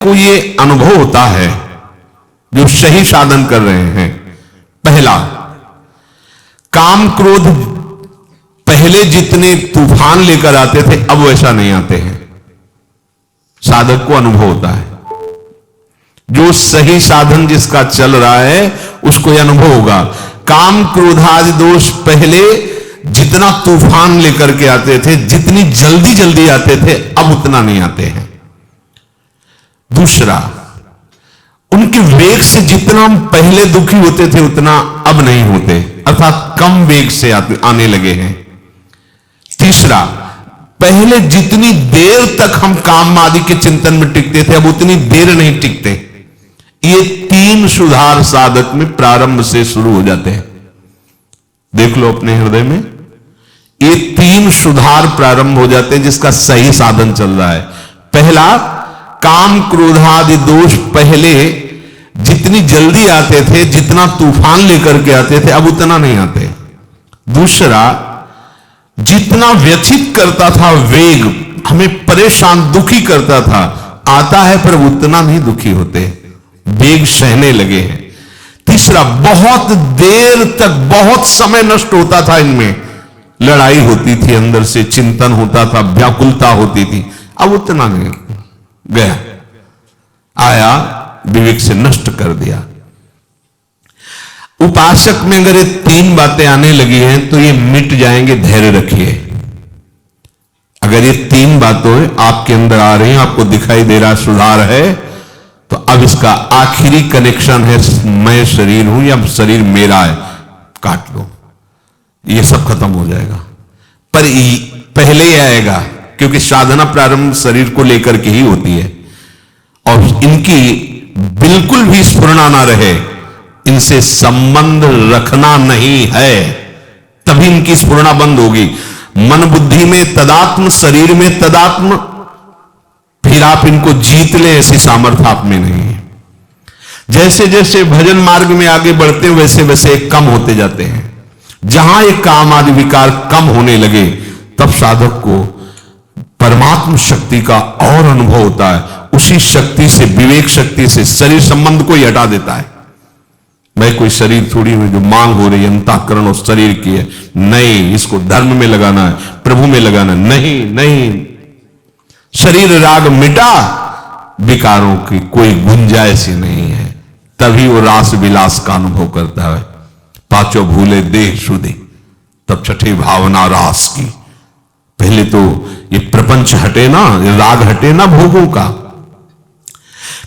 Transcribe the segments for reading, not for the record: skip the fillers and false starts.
को ये अनुभव होता है जो सही साधन कर रहे हैं। पहला, काम क्रोध पहले जितने तूफान लेकर आते थे अब वैसा नहीं आते हैं। साधक को अनुभव होता है, जो सही साधन जिसका चल रहा है उसको यह अनुभव होगा। काम क्रोधादि दोष पहले जितना तूफान लेकर के आते थे, जितनी जल्दी जल्दी आते थे, अब उतना नहीं आते हैं। दूसरा, उनके वेग से जितना हम पहले दुखी होते थे उतना अब नहीं होते, अर्थात कम वेग से आने लगे हैं। तीसरा, पहले जितनी देर तक हम काम आदि के चिंतन में टिकते थे अब उतनी देर नहीं टिकते। ये तीन सुधार साधक में प्रारंभ से शुरू हो जाते हैं। देख लो अपने हृदय में, ये तीन सुधार प्रारंभ हो जाते हैं जिसका सही साधन चल रहा है। पहला, काम क्रोधादि दोष पहले जितनी जल्दी आते थे, जितना तूफान लेकर के आते थे, अब उतना नहीं आते। दूसरा, जितना व्यथित करता था वेग, हमें परेशान दुखी करता था, आता है पर उतना नहीं दुखी होते, वेग सहने लगे हैं। तीसरा, बहुत देर तक बहुत समय नष्ट होता था, इनमें लड़ाई होती थी, अंदर से चिंतन होता था, व्याकुलता होती थी, अब उतना नहीं, गया, आया, विवेक से नष्ट कर दिया। उपासक में अगर ये तीन बातें आने लगी हैं तो ये मिट जाएंगे, धैर्य रखिए। अगर ये तीन बातें आपके अंदर आ रही हैं, आपको दिखाई दे रहा सुधार है, तो अब इसका आखिरी कनेक्शन है, मैं शरीर हूं या शरीर मेरा है, काट लो, ये सब खत्म हो जाएगा। पर पहले ही आएगा, क्योंकि साधना प्रारंभ शरीर को लेकर के ही होती है, और इनकी बिल्कुल भी स्फुरना ना रहे, इनसे संबंध रखना नहीं है, तभी इनकी स्फुरना बंद होगी। मन बुद्धि में तदात्म, शरीर में तदात्म, फिर आप इनको जीत ले, ऐसी सामर्थ्य आप में नहीं है। जैसे जैसे भजन मार्ग में आगे बढ़ते हैं वैसे वैसे कम होते जाते हैं। जहां एक काम आदि विकार कम होने लगे तब साधक को परमात्म शक्ति का और अनुभव होता है। उसी शक्ति से, विवेक शक्ति से शरीर संबंध को ही हटा देता है। भाई कोई शरीर थोड़ी हुई जो मांग हो रही है अंतःकरण और शरीर की है, नहीं, इसको धर्म में लगाना है, प्रभु में लगाना है, नहीं नहीं, शरीर राग मिटा, विकारों की कोई गुंजाइश ही नहीं है, तभी वो रास विलास का अनुभव करता है। पांचों भूले देह शुद्धि, तब छठी भावना रास की। पहले तो ये प्रपंच हटे ना, ये राग हटे ना भोगों का।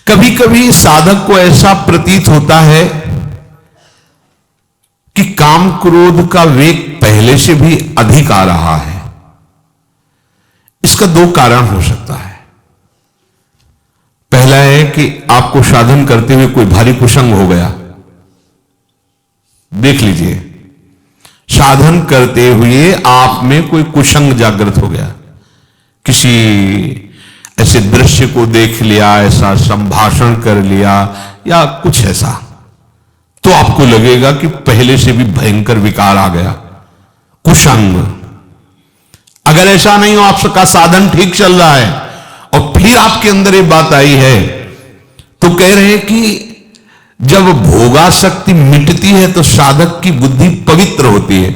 कभी कभी साधक को ऐसा प्रतीत होता है कि काम क्रोध का वेग पहले से भी अधिक आ रहा है। इसका दो कारण हो सकता है। पहला है कि आपको साधन करते हुए कोई भारी कुसंग हो गया। देख लीजिए, साधन करते हुए आप में कोई कुसंग जागृत हो गया, किसी ऐसे दृश्य को देख लिया, ऐसा संभाषण कर लिया या कुछ ऐसा, तो आपको लगेगा कि पहले से भी भयंकर विकार आ गया, कुसंग। अगर ऐसा नहीं हो, आपका साधन ठीक चल रहा है और फिर आपके अंदर ये बात आई है, तो कह रहे हैं कि जब भोगासक्ति मिटती है तो साधक की बुद्धि पवित्र होती है।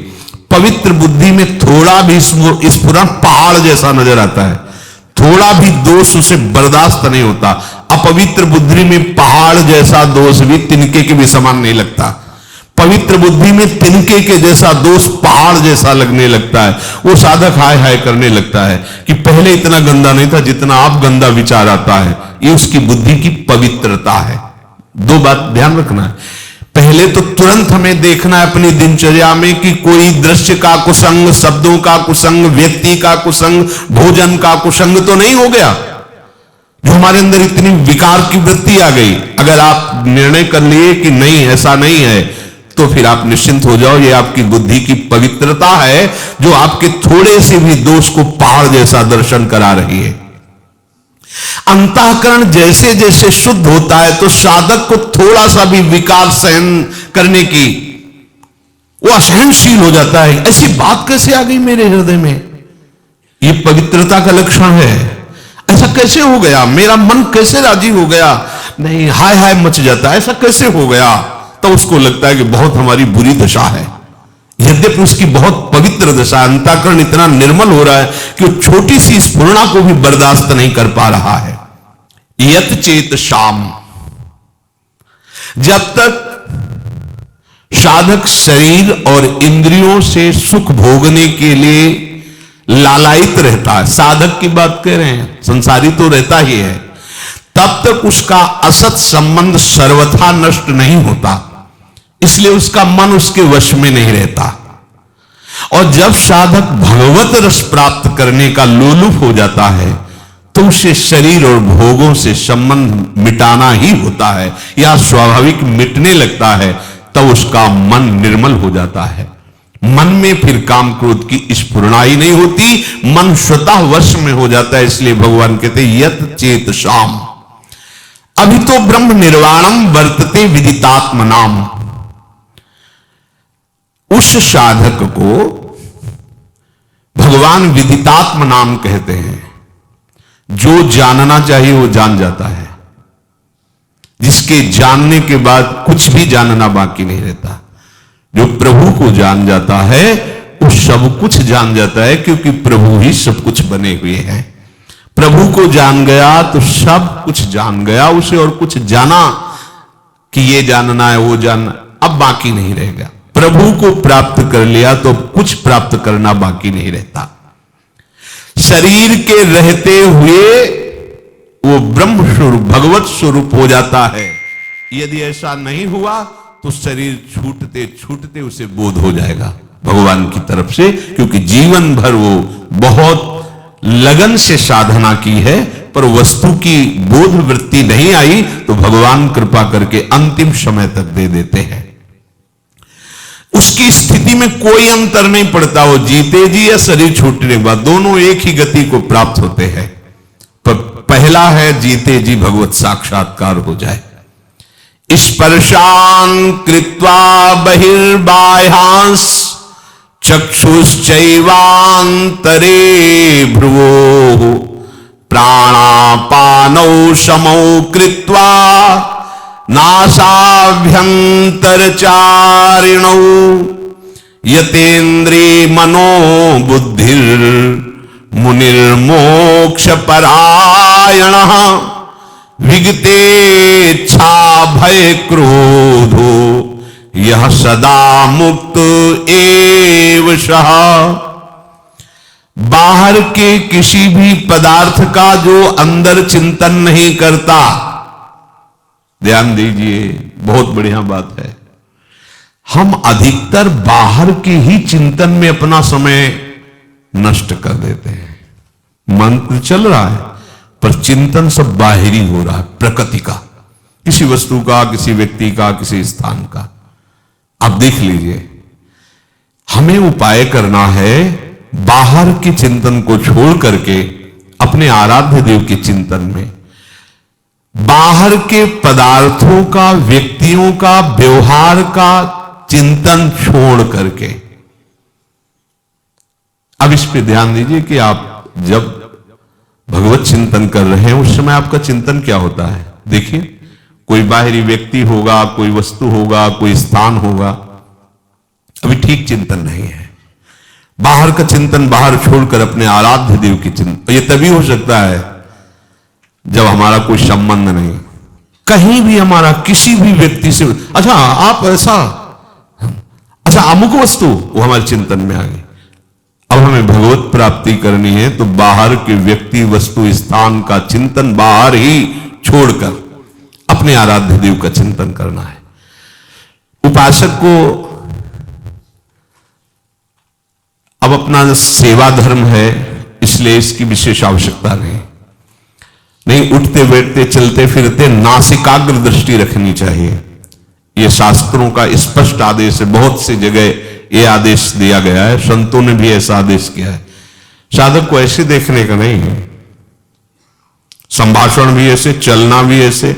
पवित्र बुद्धि में थोड़ा भी स्फुरण पहाड़ जैसा नजर आता है, थोड़ा भी दोष उसे बर्दाश्त नहीं होता। अपवित्र बुद्धि में पहाड़ जैसा दोष भी तिनके के भी समान नहीं लगता। पवित्र बुद्धि में तिनके के जैसा दोष पहाड़ जैसा लगने लगता है। वो साधक हाय हाय करने लगता है कि पहले इतना गंदा नहीं था जितना आप गंदा विचार आता है। ये उसकी बुद्धि की पवित्रता है। दो बात ध्यान रखना है। पहले तो तुरंत हमें देखना है अपनी दिनचर्या में कि कोई दृश्य का कुसंग, शब्दों का कुसंग, व्यक्ति का कुसंग, भोजन का कुसंग तो नहीं हो गया जो हमारे अंदर इतनी विकार की वृत्ति आ गई। अगर आप निर्णय कर लिए कि नहीं ऐसा नहीं है, तो फिर आप निश्चिंत हो जाओ, ये आपकी बुद्धि की पवित्रता है जो आपके थोड़े से भी दोष को पहाड़ जैसा दर्शन करा रही है। अंतःकरण जैसे जैसे शुद्ध होता है तो साधक को थोड़ा सा भी विकार सहन करने की वो असहनशील हो जाता है। ऐसी बात कैसे आ गई मेरे हृदय में? ये पवित्रता का लक्षण है। ऐसा कैसे हो गया, मेरा मन कैसे राजी हो गया, नहीं हाय हाय मच जाता है, ऐसा कैसे हो गया। तो उसको लगता है कि बहुत हमारी बुरी दशा है, यद्यपि उसकी बहुत पवित्र दशा, अंतःकरण इतना निर्मल हो रहा है कि वो छोटी सी स्फुरणा को भी बर्दाश्त नहीं कर पा रहा है। यत चेत शाम, जब तक साधक शरीर और इंद्रियों से सुख भोगने के लिए लालायित रहता है, साधक की बात कह रहे हैं, संसारी तो रहता ही है, तब तक उसका असत संबंध सर्वथा नष्ट नहीं होता, इसलिए उसका मन उसके वश में नहीं रहता। और जब साधक भगवत रस प्राप्त करने का लोलुप हो जाता है तो उसे शरीर और भोगों से संबंध मिटाना ही होता है, या स्वाभाविक मिटने लगता है, तब उसका मन निर्मल हो जाता है। मन में फिर काम क्रोध की स्फुरणा ही नहीं होती, मन स्वतः वश में हो जाता है। इसलिए भगवान कहते यत चेत शाम, अभी तो ब्रह्म निर्वाणम वर्तते विदितात्मनाम। उस साधक को भगवान विदितात्म नाम कहते हैं, जो जानना चाहिए वो जान जाता है, जिसके जानने के बाद कुछ भी जानना बाकी नहीं रहता। जो प्रभु को जान जाता है वो सब कुछ जान जाता है, क्योंकि प्रभु ही सब कुछ बने हुए हैं। प्रभु को जान गया तो सब कुछ जान गया उसे, और कुछ जाना कि ये जानना है वो जानना, अब बाकी नहीं रहेगा। प्रभु को प्राप्त कर लिया तो कुछ प्राप्त करना बाकी नहीं रहता। शरीर के रहते हुए वो ब्रह्म स्वरूप भगवत स्वरूप हो जाता है। यदि ऐसा नहीं हुआ तो शरीर छूटते छूटते उसे बोध हो जाएगा भगवान की तरफ से, क्योंकि जीवन भर वो बहुत लगन से साधना की है, पर वस्तु की बोध वृत्ति नहीं आई, तो भगवान कृपा करके अंतिम समय तक दे देते हैं। उसकी स्थिति में कोई अंतर नहीं पड़ता, वो जीते जी या शरीर छूटने के बाद दोनों एक ही गति को प्राप्त होते हैं। पर पहला है जीते जी भगवत साक्षात्कार हो जाए। स्पर्शान कृत्वा बहिर्बाह्यांस चक्षुश्चैवांतरे भ्रुवो प्राणापानौ समौ कृत्वा नासाभ्यंतरचारिणौ यतेन्द्रिय मनो बुद्धिर मुनिर्मोक्ष परायणः विगतेच्छा भय क्रोधो यह सदा मुक्त एव सः। बाहर के किसी भी पदार्थ का जो अंदर चिंतन नहीं करता, ध्यान दीजिए बहुत बढ़िया बात है, हम अधिकतर बाहर के ही चिंतन में अपना समय नष्ट कर देते हैं। मंत्र चल रहा है पर चिंतन सब बाहरी हो रहा है, प्रकृति का, किसी वस्तु का, किसी व्यक्ति का, किसी स्थान का। आप देख लीजिए, हमें उपाय करना है बाहर के चिंतन को छोड़ करके अपने आराध्य देव के चिंतन में, बाहर के पदार्थों का, व्यक्तियों का, व्यवहार का चिंतन छोड़ करके। अब इस पे ध्यान दीजिए कि आप जब भगवत चिंतन कर रहे हैं उस समय आपका चिंतन क्या होता है। देखिए, कोई बाहरी व्यक्ति होगा, कोई वस्तु होगा, कोई स्थान होगा, अभी ठीक चिंतन नहीं है। बाहर का चिंतन बाहर छोड़कर अपने आराध्य देव की चिंतन, ये तभी हो सकता है जब हमारा कोई संबंध नहीं, कहीं भी हमारा किसी भी व्यक्ति से, अच्छा आप ऐसा, अच्छा अमुक वस्तु, वो हमारे चिंतन में आ गई। अब हमें भगवत प्राप्ति करनी है तो बाहर के व्यक्ति, वस्तु, स्थान का चिंतन बाहर ही छोड़कर अपने आराध्य देव का चिंतन करना है। उपासक को अब अपना सेवा धर्म है, इसलिए इसकी विशेष आवश्यकता नहीं, उठते बैठते चलते फिरते नासिकाग्र दृष्टि रखनी चाहिए। यह शास्त्रों का स्पष्ट आदेश है, बहुत सी जगह यह आदेश दिया गया है, संतों ने भी ऐसा आदेश किया है। साधक को ऐसे देखने का नहीं है, संभाषण भी ऐसे, चलना भी ऐसे,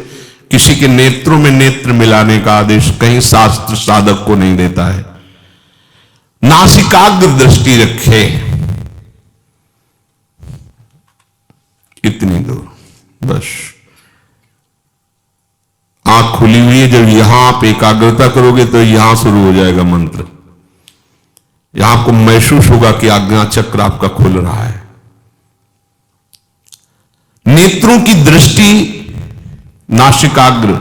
किसी के नेत्रों में नेत्र मिलाने का आदेश कहीं शास्त्र साधक को नहीं देता है। नासिकाग्र दृष्टि रखे, इतनी दूर, बस आंख खुली हुई है। जब यहां आप एकाग्रता करोगे तो यहां शुरू हो जाएगा मंत्र। यहां आपको महसूस होगा कि आज्ञा चक्र आपका खुल रहा है। नेत्रों की दृष्टि नासिकाग्र,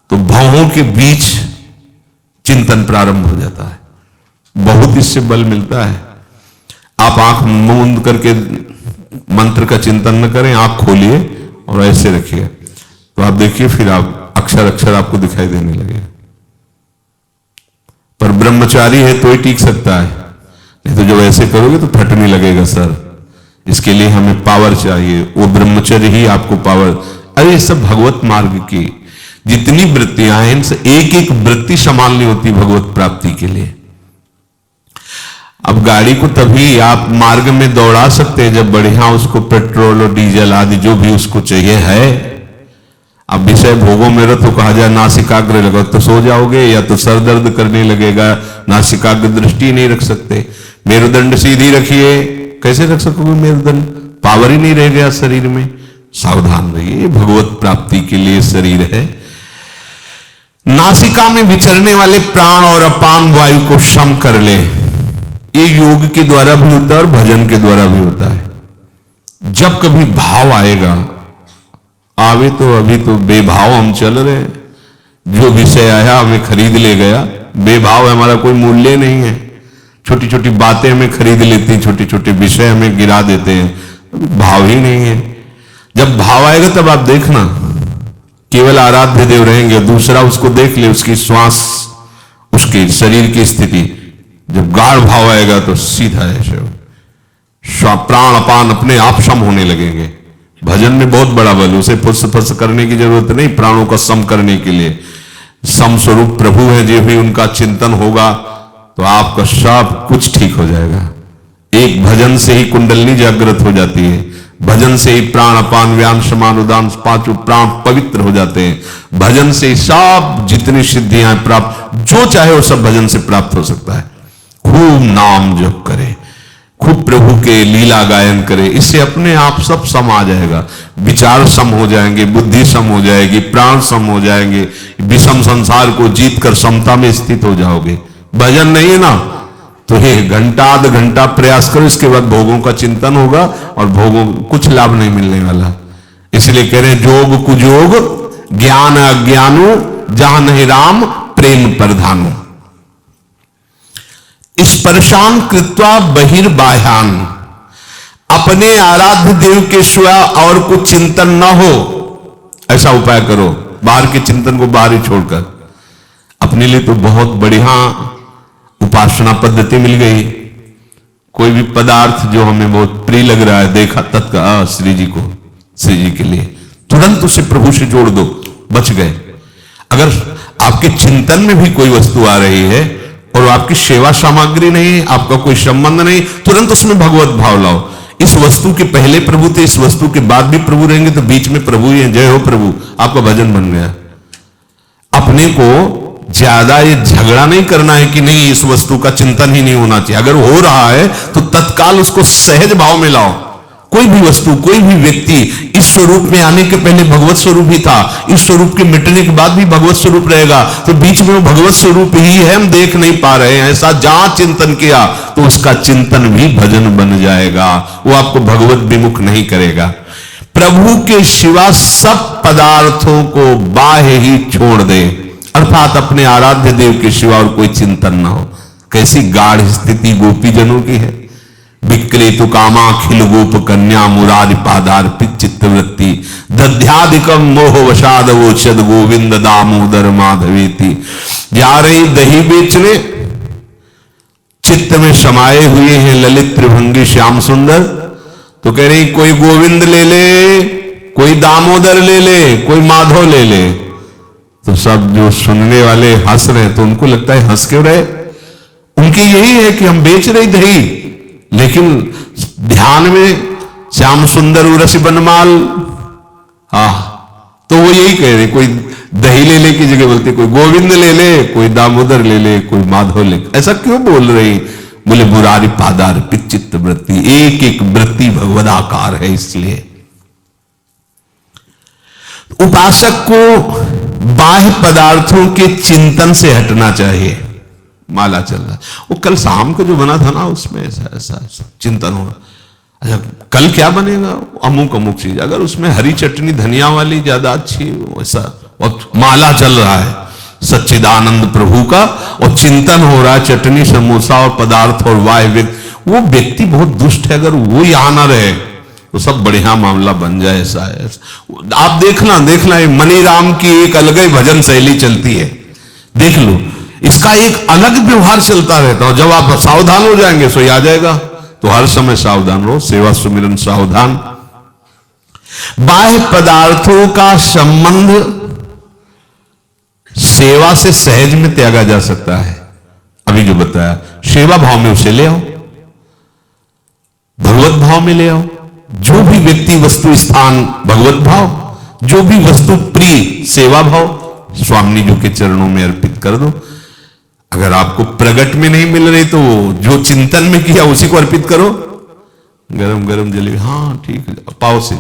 तो भौहों के बीच चिंतन प्रारंभ हो जाता है। बहुत इससे बल मिलता है। आप आंख मूंद करके मंत्र का चिंतन न करें, आंख खोलिए और ऐसे रखिए, तो आप देखिए फिर आप अक्षर अक्षर आपको दिखाई देने लगे। पर ब्रह्मचारी है तो ही टीक सकता है, नहीं तो जब ऐसे करोगे तो फटने लगेगा सर। इसके लिए हमें पावर चाहिए, वो ब्रह्मचर्य ही आपको पावर। अरे ये सब भगवत मार्ग की जितनी वृत्तियां हैं, इनसे एक एक वृत्ति संभालनी होती भगवत प्राप्ति के लिए। अब गाड़ी को तभी आप मार्ग में दौड़ा सकते हैं जब बढ़िया उसको पेट्रोल और डीजल आदि जो भी उसको चाहिए है। अब विषय भोगों में रत तो कहा जाए नासिकाग्र लगा तो सो जाओगे, या तो सर दर्द करने लगेगा, नासिकाग्र दृष्टि नहीं रख सकते। मेरुदंड सीधी रखिए, कैसे रख सकोगे मेरुदंड, पावर ही नहीं रह गया शरीर में। सावधान रहिए, भगवत प्राप्ति के लिए शरीर है। नासिका में विचरने वाले प्राण और अपान वायु को सम कर ले, ये योग के द्वारा भी होता है और भजन के द्वारा भी होता है। जब कभी भाव आएगा, आवे तो अभी तो बेभाव हम चल रहे हैं, जो विषय आया हमें खरीद ले गया। बेभाव हमारा कोई मूल्य नहीं है, छोटी छोटी बातें हमें खरीद लेती हैं, छोटे छोटे विषय हमें गिरा देते हैं, भाव ही नहीं है। जब भाव आएगा तब आप देखना, केवल आराध्य देव रहेंगे, दूसरा उसको देख ले, उसकी श्वास, उसके शरीर की स्थिति। जब गाढ़ भाव आएगा तो सीधा है प्राण अपान अपने आप सम होने लगेंगे। भजन में बहुत बड़ा बल, उसे फुस फुस करने की जरूरत नहीं, प्राणों को सम करने के लिए। सम स्वरूप प्रभु है, जो भी उनका चिंतन होगा तो आपका सब कुछ ठीक हो जाएगा। एक भजन से ही कुंडलनी जागृत हो जाती है, भजन से ही प्राण अपान व्यान समान उदान पांचों प्राण पवित्र हो जाते हैं। भजन से ही सब जितनी सिद्धियां प्राप्त, जो चाहे वो सब भजन से प्राप्त हो सकता है। खूब नाम जप करे, खूब प्रभु के लीला गायन करे, इससे अपने आप सब सम आ जाएगा। विचार सम हो जाएंगे, बुद्धि सम हो जाएगी, प्राण सम हो जाएंगे, विषम संसार को जीत कर समता में स्थित हो जाओगे। भजन नहीं है ना, तो ये घंटा आध घंटा प्रयास करो, इसके बाद भोगों का चिंतन होगा और भोगों कुछ लाभ नहीं मिलने वाला। इसलिए कह रहे जोग कुजोग ज्ञान अज्ञानु जहां नहीं राम प्रेम प्रधानु। स्पर्शान कृत्वा बहिर्बाह्यान, अपने आराध्य देव के सिवा और कुछ चिंतन न हो, ऐसा उपाय करो। बाहर के चिंतन को बाहर ही छोड़कर अपने लिए तो बहुत बढ़िया उपासना पद्धति मिल गई। कोई भी पदार्थ जो हमें बहुत प्रिय लग रहा है, देखा तत्काल श्री जी को, श्री जी के लिए तुरंत उसे प्रभु से जोड़ दो, बच गए। अगर आपके चिंतन में भी कोई वस्तु आ रही है और आपकी सेवा सामग्री नहीं, आपका कोई संबंध नहीं, तुरंत उसमें भगवत भाव लाओ। इस वस्तु के पहले प्रभु थे, इस वस्तु के बाद भी प्रभु रहेंगे, तो बीच में प्रभु ही है। जय हो प्रभु, आपका भजन बन गया। अपने को ज्यादा ये झगड़ा नहीं करना है कि नहीं इस वस्तु का चिंतन ही नहीं होना चाहिए। अगर हो रहा है तो तत्काल उसको सहज भाव में लाओ। कोई भी वस्तु, कोई भी व्यक्ति इस स्वरूप में आने के पहले भगवत स्वरूप ही था, इस स्वरूप के मिटने के बाद भी भगवत स्वरूप रहेगा, तो बीच में वो भगवत स्वरूप ही है, हम देख नहीं पा रहे हैं। ऐसा जहां चिंतन किया तो उसका चिंतन भी भजन बन जाएगा, वो आपको भगवत विमुख नहीं करेगा। प्रभु के सिवा सब पदार्थों को बाह्य ही छोड़ दे, अर्थात अपने आराध्य देव के सिवा और कोई चिंतन ना हो। कैसी गाढ़ स्थिति गोपी जनों की है। विक्रेतु कामा खिल गोप कन्या मुरारि पादार्पित चित्तवृत्ति दध्याधिकम मोह वशाद वोचद गोविंद दामोदर माधवेति। जा रही दही बेचने, चित्त में समाये हुए हैं ललित त्रिभंगी श्याम सुंदर, तो कह रही कोई गोविंद ले ले, कोई दामोदर ले ले, कोई माधव ले ले। तो सब जो सुनने वाले हंस रहे, तो उनको लगता है हंस क्यों रहे, उनकी यही है कि हम बेच रही दही, लेकिन ध्यान में श्याम सुंदर उरसी बनमाल। तो वो यही कह रहे, कोई दही ले ले की जगह बोलते कोई गोविंद ले ले, कोई दामोदर ले ले, कोई माधव ले। ऐसा क्यों बोल रही? बोले मुरारी पादार्पित चित्त वृत्ति, एक एक वृत्ति भगवदाकार है, इसलिए उपासक को बाह्य पदार्थों के चिंतन से हटना चाहिए। माला चल रहा है, वो कल शाम को जो बना था ना, उसमें ऐसा ऐसा चिंतन हो रहा, अच्छा कल क्या बनेगा, अमुक अमुक चीज, अगर उसमें हरी चटनी धनिया वाली ज्यादा अच्छी, वैसा, और माला चल रहा है सच्चिदानंद प्रभु का, और चिंतन हो रहा है चटनी समोसा और पदार्थ और वाय, वो व्यक्ति बहुत दुष्ट है। अगर वो यहां ना रहे तो सब बढ़िया मामला बन जाए। ऐसा है, आप देखना ये मनीराम की एक अलग ही भजन शैली चलती है, देख लो, इसका एक अलग व्यवहार चलता रहता है। जब आप सावधान हो जाएंगे सो आ जाएगा, तो हर समय सावधान रहो, सेवा सुमिरन सावधान। बाह्य पदार्थों का संबंध सेवा से सहज में त्यागा जा सकता है। अभी जो बताया, सेवा भाव में उसे ले आओ, भगवत भाव में ले आओ। जो भी व्यक्ति वस्तु स्थान भगवत भाव, जो भी वस्तु प्रिय सेवा भाव, स्वामी जी के चरणों में अर्पित कर दो। अगर आपको प्रगट में नहीं मिल रही तो जो चिंतन में किया उसी को अर्पित करो। गरम गरम जलेबी, हाँ ठीक है, पाओ श्री।